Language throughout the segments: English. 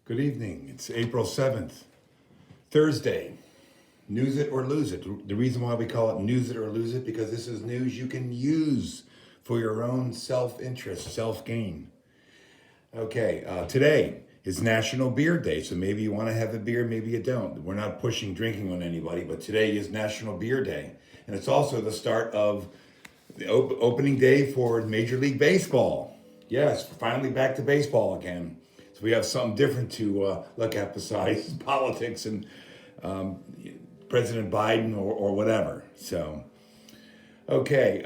Good evening. It's April 7th, Thursday. News it or lose it. The reason why we call it news it or lose it, because this is news you can use for your own self-interest, self-gain. Okay, today is National Beer Day, so maybe you want to have a beer, maybe you don't. We're not pushing drinking on anybody, but today is National Beer Day. And it's also the start of the opening day for Major League Baseball. Yes, finally back to baseball again. So we have something different to look at besides politics and um, President Biden or whatever. So, okay,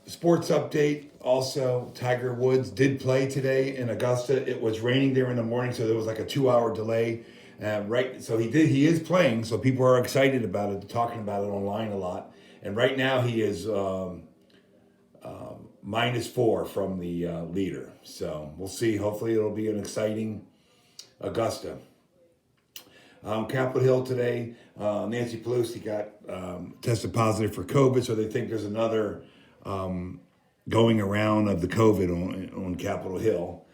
sports update. Also, Tiger Woods did play today in Augusta. It was raining there in the morning, so there was like a 2-hour delay. Right, so he is playing. So people are excited about it, talking about it online a lot. And right now he is -4 from the leader. So we'll see. Hopefully it'll be an exciting Augusta. Capitol Hill today, Nancy Pelosi got tested positive for COVID, so they think there's another going around of the COVID on Capitol Hill.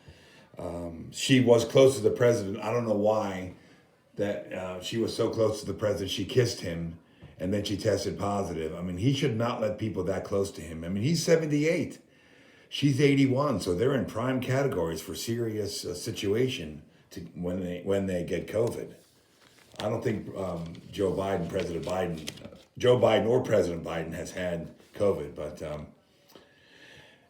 She was close to the president. I don't know why that she was so close to the president. She kissed him, and then she tested positive. I mean, he should not let people that close to him. I mean, he's 78. She's 81, so they're in prime categories for serious situation when they get COVID. I don't think Joe Biden or President Biden has had COVID, but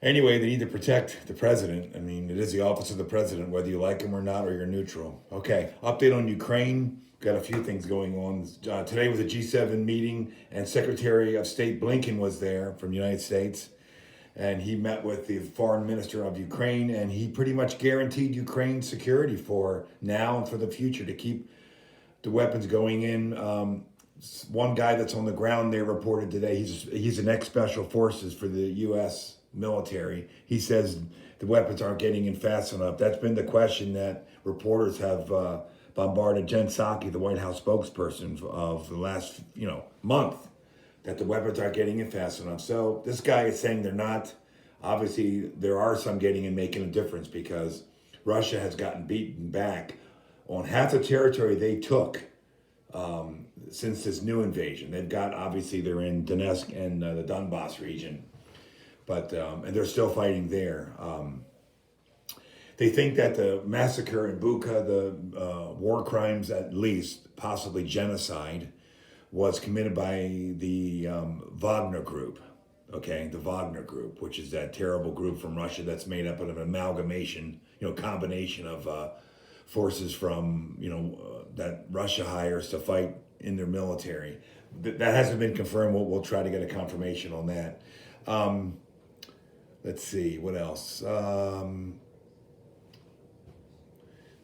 anyway, they need to protect the president. I mean, it is the office of the president, whether you like him or not, or you're neutral. Okay, update on Ukraine. Got a few things going on. Today was a G7 meeting, and Secretary of State Blinken was there from the United States. And he met with the foreign minister of Ukraine, and he pretty much guaranteed Ukraine's security for now and for the future to keep the weapons going in. One guy that's on the ground there reported today, he's an ex-special forces for the U.S. military. He says the weapons aren't getting in fast enough. That's been the question that reporters have bombarded Jen Psaki, the White House spokesperson of the last month, that the weapons aren't getting in fast enough. So this guy is saying they're not. Obviously, there are some getting in, making a difference, because Russia has gotten beaten back on half the territory they took since this new invasion. They've got, obviously, they're in Donetsk and the Donbass region, but and they're still fighting there. They think that the massacre in Bucha, the war crimes, at least, possibly genocide, was committed by the Wagner Group, okay? The Wagner Group, which is that terrible group from Russia that's made up of an amalgamation, combination of forces from, that Russia hires to fight in their military. That hasn't been confirmed. We'll try to get a confirmation on that. Let's see, what else?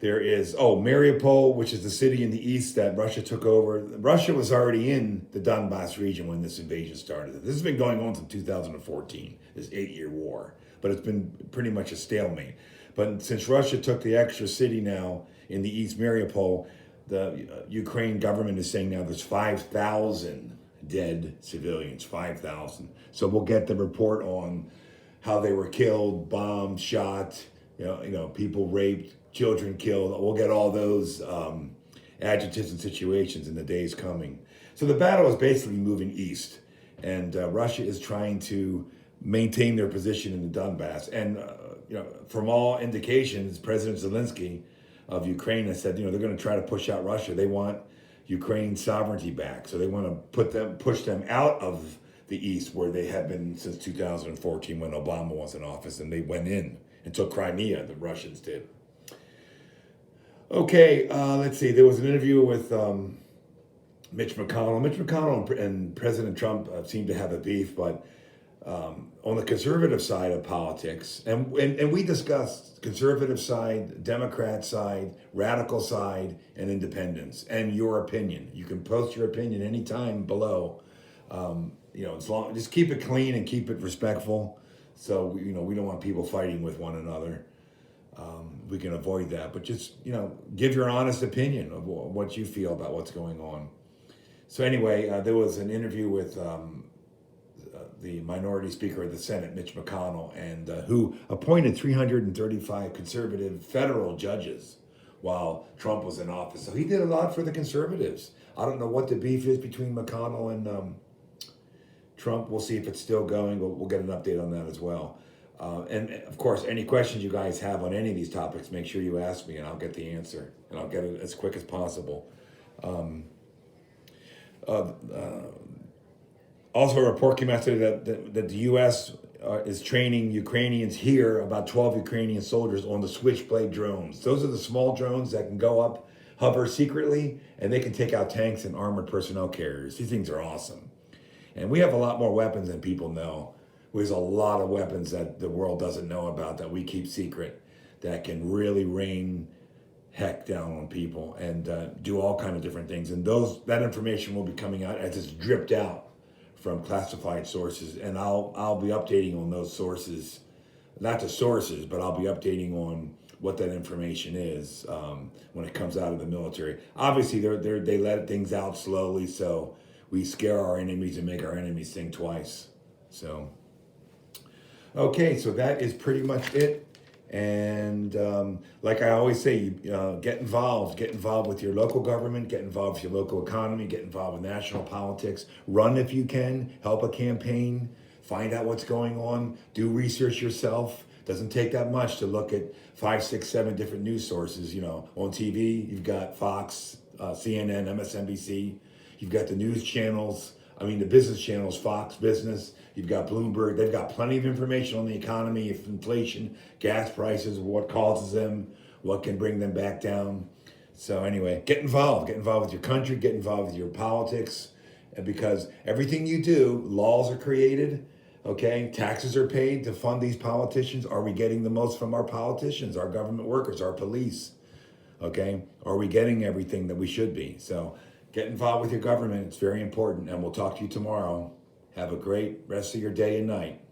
There is, Mariupol, which is the city in the east that Russia took over. Russia was already in the Donbass region when this invasion started. This has been going on since 2014, this 8-year war. But it's been pretty much a stalemate. But since Russia took the extra city now in the east, Mariupol, the Ukraine government is saying now there's 5,000 dead civilians, 5,000. So we'll get the report on how they were killed, bombed, shot, people raped, children killed. We'll get all those adjectives and situations in the days coming. So the battle is basically moving east, and Russia is trying to maintain their position in the Donbass. And from all indications, President Zelensky of Ukraine has said, they're going to try to push out Russia. They want Ukraine's sovereignty back, so they want to push them out of the east, where they have been since 2014 when Obama was in office, and they went in and took Crimea. The Russians did. Okay, let's see. There was an interview with Mitch McConnell. Mitch McConnell and President Trump seem to have a beef, but on the conservative side of politics, and we discussed conservative side, Democrat side, radical side, and independents, and your opinion. You can post your opinion anytime below. Just keep it clean and keep it respectful. So we don't want people fighting with one another. We can avoid that, but just give your honest opinion of what you feel about what's going on. So anyway, there was an interview with the minority speaker of the Senate, Mitch McConnell, and who appointed 335 conservative federal judges while Trump was in office. So he did a lot for the conservatives. I don't know what the beef is between McConnell and Trump. We'll see if it's still going. We'll get an update on that as well. And of course, any questions you guys have on any of these topics, make sure you ask me and I'll get the answer. And I'll get it as quick as possible. Also, a report came out today that the U.S. Is training Ukrainians here, about 12 Ukrainian soldiers, on the Switchblade drones. Those are the small drones that can go up, hover secretly, and they can take out tanks and armored personnel carriers. These things are awesome. And we have a lot more weapons than people know. There's a lot of weapons that the world doesn't know about that we keep secret that can really rain heck down on people and do all kind of different things. And that information will be coming out as it's dripped out from classified sources, and I'll be updating on those sources, not the sources, but I'll be updating on what that information is when it comes out of the military. Obviously, they let things out slowly, so we scare our enemies and make our enemies think twice. So, okay, so that is pretty much it. And like I always say, get involved with your local government, get involved with your local economy, get involved with national politics, run if you can, help a campaign, find out what's going on, do research yourself. Doesn't take that much to look at 5, 6, 7 different news sources. On TV, you've got Fox, CNN, MSNBC, you've got the news channels, the business channels, Fox Business, you've got Bloomberg. They've got plenty of information on the economy, inflation, gas prices, what causes them, what can bring them back down. So anyway, get involved with your country, get involved with your politics, because everything you do, laws are created, okay? Taxes are paid to fund these politicians. Are we getting the most from our politicians, our government workers, our police, okay? Are we getting everything that we should be? So get involved with your government. It's very important, and we'll talk to you tomorrow. Have a great rest of your day and night.